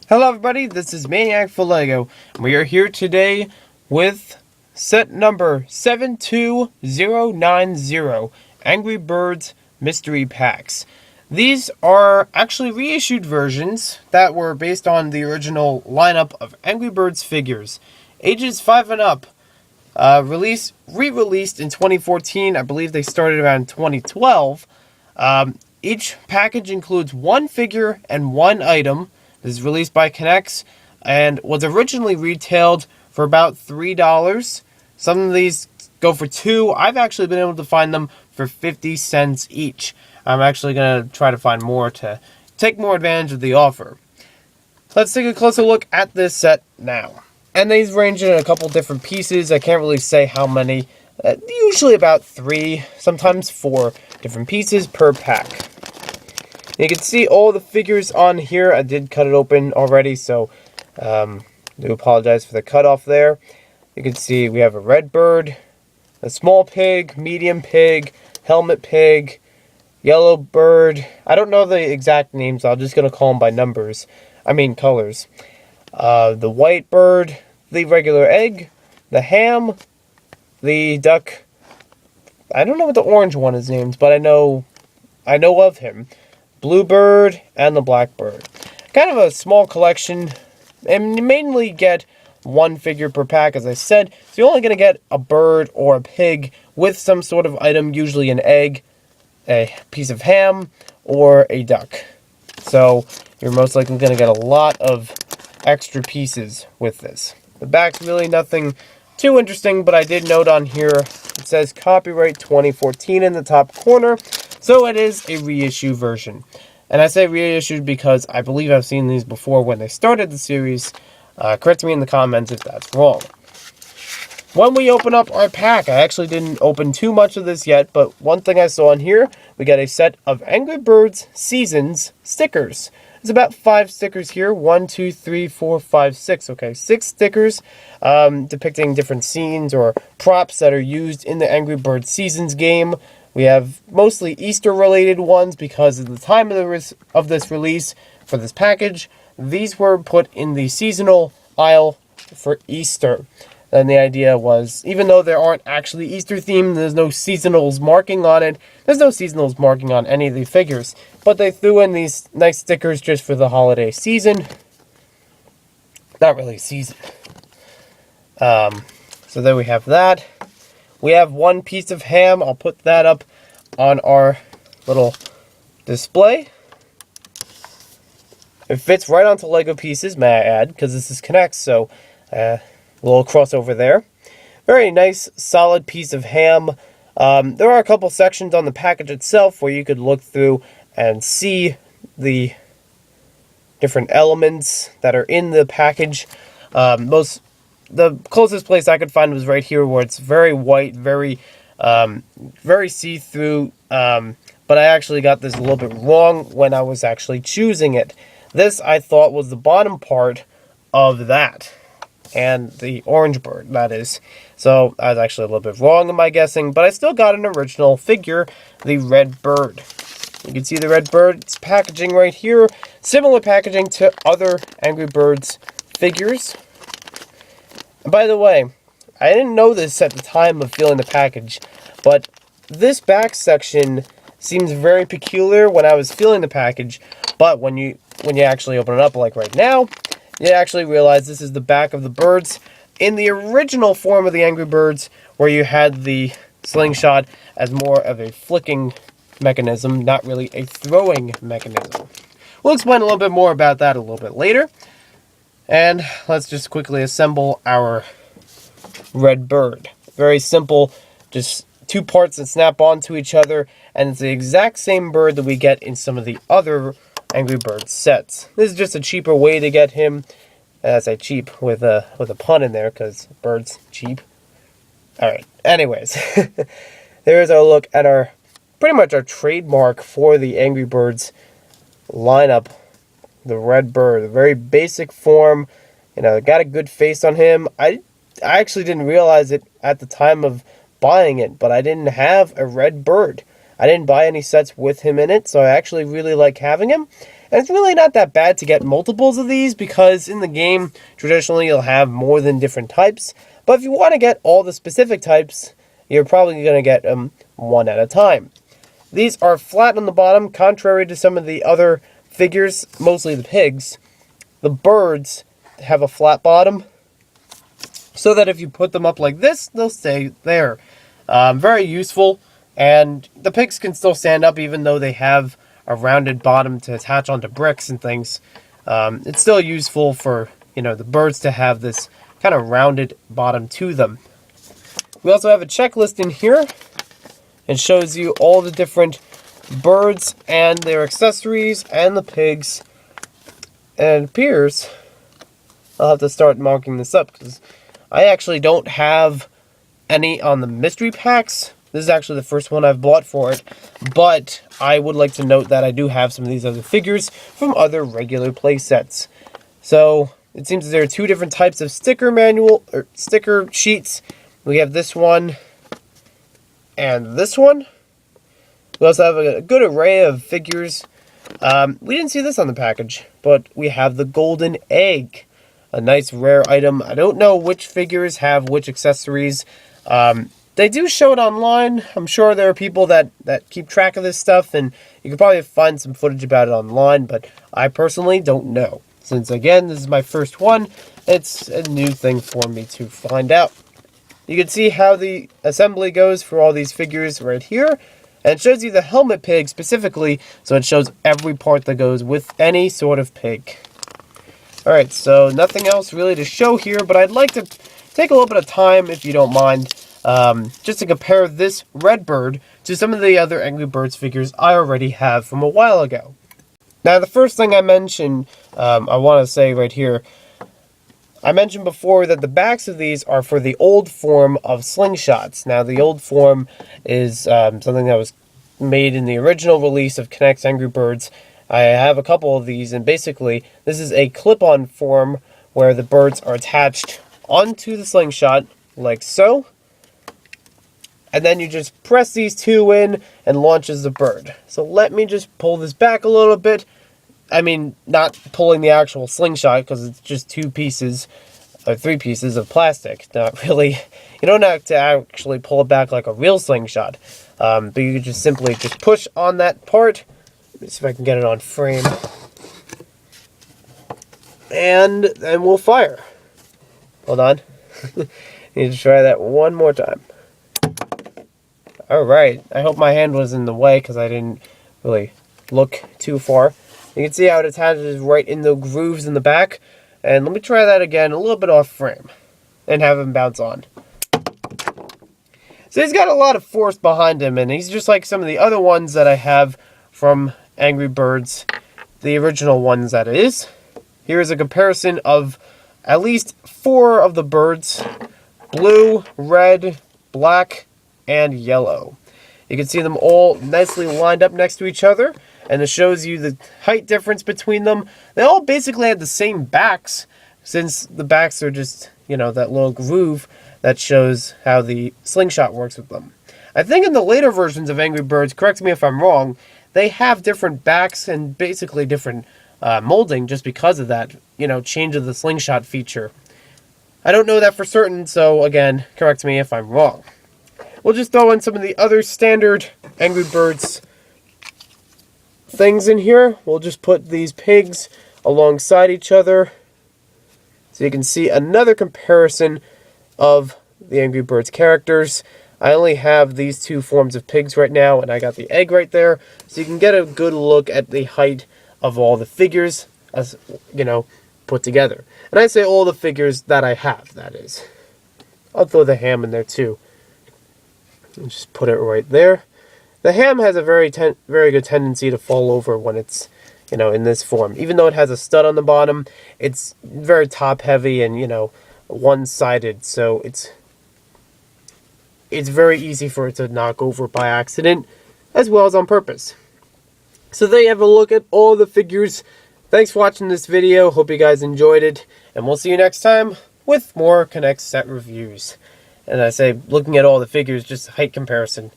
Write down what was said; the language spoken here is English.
Hello everybody, this is Maniac for Lego, and we are here today with set number 72090, Angry Birds Mystery Packs. These are actually reissued versions that were based on the original lineup of Angry Birds figures. Ages 5 and up, re-released in 2014, I believe they started around 2012. Each package includes one figure and one item. This is released by NEX and was originally retailed for about $3. Some of these go for $2. I've actually been able to find them for 50 cents each. I'm actually going to try to find more to take more advantage of the offer. Let's take a closer look at this set now. And these range in a couple different pieces. I can't really say how many. Usually about 3, sometimes 4 different pieces per pack. You can see all the figures on here. I did cut it open already, so I do apologize for the cutoff there. You can see we have a red bird, a small pig, medium pig, helmet pig, yellow bird. I don't know the exact names. I'm just going to call them by colors. The white bird, the regular egg, the ham, the duck. I don't know what the orange one is named, but I know of him. Bluebird, and the blackbird. Kind of a small collection, and you mainly get one figure per pack, as I said, so you're only going to get a bird or a pig with some sort of item, usually an egg, a piece of ham, or a duck. So you're most likely going to get a lot of extra pieces with this. The back's really nothing too interesting, but I did note on here, it says copyright 2014 in the top corner. So it is a reissue version. And I say reissued because I believe I've seen these before when they started the series. Correct me in the comments if that's wrong. When we open up our pack, I actually didn't open too much of this yet, but one thing I saw in here, we got a set of Angry Birds Seasons stickers. There's about 5 stickers here. 1, 2, 3, 4, 5, 6. Okay, 6 stickers depicting different scenes or props that are used in the Angry Birds Seasons game. We have mostly Easter-related ones because at the time of this release for this package, these were put in the seasonal aisle for Easter. And the idea was, even though there aren't actually Easter themed, there's no seasonals marking on it. There's no seasonals marking on any of the figures. But they threw in these nice stickers just for the holiday season. Not really season. So there we have that. We have one piece of ham. I'll put that up on our little display. It fits right onto Lego pieces, may I add, because this is NEX, so a little crossover there. Very nice, solid piece of ham. There are a couple sections on the package itself where you could look through and see the different elements that are in the package. The closest place I could find was right here, where it's very white, very see-through, but I actually got this a little bit wrong when I was actually choosing it. This, I thought, was the bottom part of that, and the orange bird, that is. So I was actually a little bit wrong in my guessing, but I still got an original figure, the red bird. You can see the red bird's packaging right here. Similar packaging to other Angry Birds figures. And by the way, I didn't know this at the time of feeling the package, but this back section seems very peculiar when I was feeling the package, but when you actually open it up, like right now, you actually realize this is the back of the birds in the original form of the Angry Birds, where you had the slingshot as more of a flicking mechanism, not really a throwing mechanism. We'll explain a little bit more about that a little bit later. And let's just quickly assemble our red bird. Very simple, just 2 parts that snap onto each other, and it's the exact same bird that we get in some of the other Angry Birds sets. This is just a cheaper way to get him. I say cheap with a pun in there, because bird's cheap. Alright, anyways. There's our look at pretty much our trademark for the Angry Birds lineup. The red bird, a very basic form, got a good face on him. I actually didn't realize it at the time of buying it, but I didn't have a red bird. I didn't buy any sets with him in it, so I actually really like having him. And it's really not that bad to get multiples of these, because in the game, traditionally you'll have more than different types. But if you want to get all the specific types, you're probably going to get them one at a time. These are flat on the bottom, contrary to some of the other figures, mostly the pigs. The birds have a flat bottom, so that if you put them up like this, they'll stay there. Very useful, and the pigs can still stand up even though they have a rounded bottom to attach onto bricks and things. It's still useful for, the birds to have this kind of rounded bottom to them. We also have a checklist in here. It shows you all the different birds and their accessories and the pigs. And it appears I'll have to start marking this up because I actually don't have any on the mystery packs. This is actually the first one I've bought for it. But I would like to note that I do have some of these other figures from other regular play sets. So it seems there are two different types of sticker sheets. We have this one and this one. We also have a good array of figures. We didn't see this on the package, but we have the golden egg. A nice rare item. I don't know which figures have which accessories. They do show it online. I'm sure there are people that keep track of this stuff, and you can probably find some footage about it online, but I personally don't know. Since, again, this is my first one, it's a new thing for me to find out. You can see how the assembly goes for all these figures right here. And it shows you the helmet pig specifically, so it shows every part that goes with any sort of pig. Alright, so nothing else really to show here, but I'd like to take a little bit of time, if you don't mind, just to compare this red bird to some of the other Angry Birds figures I already have from a while ago. Now, the first thing I mentioned, I want to say right here, I mentioned before that the backs of these are for the old form of slingshots. Now, the old form is something that was made in the original release of NEX Angry Birds. I have a couple of these, and basically, this is a clip-on form where the birds are attached onto the slingshot, like so. And then you just press these two in, and launches the bird. So let me just pull this back a little bit. I mean, not pulling the actual slingshot, because it's just two pieces, or three pieces of plastic. Not really, you don't have to actually pull it back like a real slingshot. But you can just simply push on that part. Let me see if I can get it on frame. And then we'll fire. Hold on. Need to try that one more time. Alright, I hope my hand was in the way, because I didn't really look too far. You can see how it attaches right in the grooves in the back. And let me try that again, a little bit off frame. And have him bounce on. So he's got a lot of force behind him, and he's just like some of the other ones that I have from Angry Birds. The original ones, that is. Here's a comparison of at least 4 of the birds. Blue, red, black, and yellow. You can see them all nicely lined up next to each other. And it shows you the height difference between them. They all basically had the same backs, since the backs are just, that little groove that shows how the slingshot works with them. I think in the later versions of Angry Birds, correct me if I'm wrong, they have different backs and basically different molding just because of that, change of the slingshot feature. I don't know that for certain, so again, correct me if I'm wrong. We'll just throw in some of the other standard Angry Birds things in here. We'll just put these pigs alongside each other so you can see another comparison of the Angry Birds characters. I only have these 2 forms of pigs right now, and I got the egg right there, so you can get a good look at the height of all the figures as, put together. And I say all the figures that I have, that is. I'll throw the ham in there too. And just put it right there. The ham has a very good tendency to fall over when it's, in this form. Even though it has a stud on the bottom, it's very top-heavy and, one-sided. So it's very easy for it to knock over by accident, as well as on purpose. So there you have a look at all the figures. Thanks for watching this video. Hope you guys enjoyed it. And we'll see you next time with more NEX set reviews. And I say, looking at all the figures, just height comparison.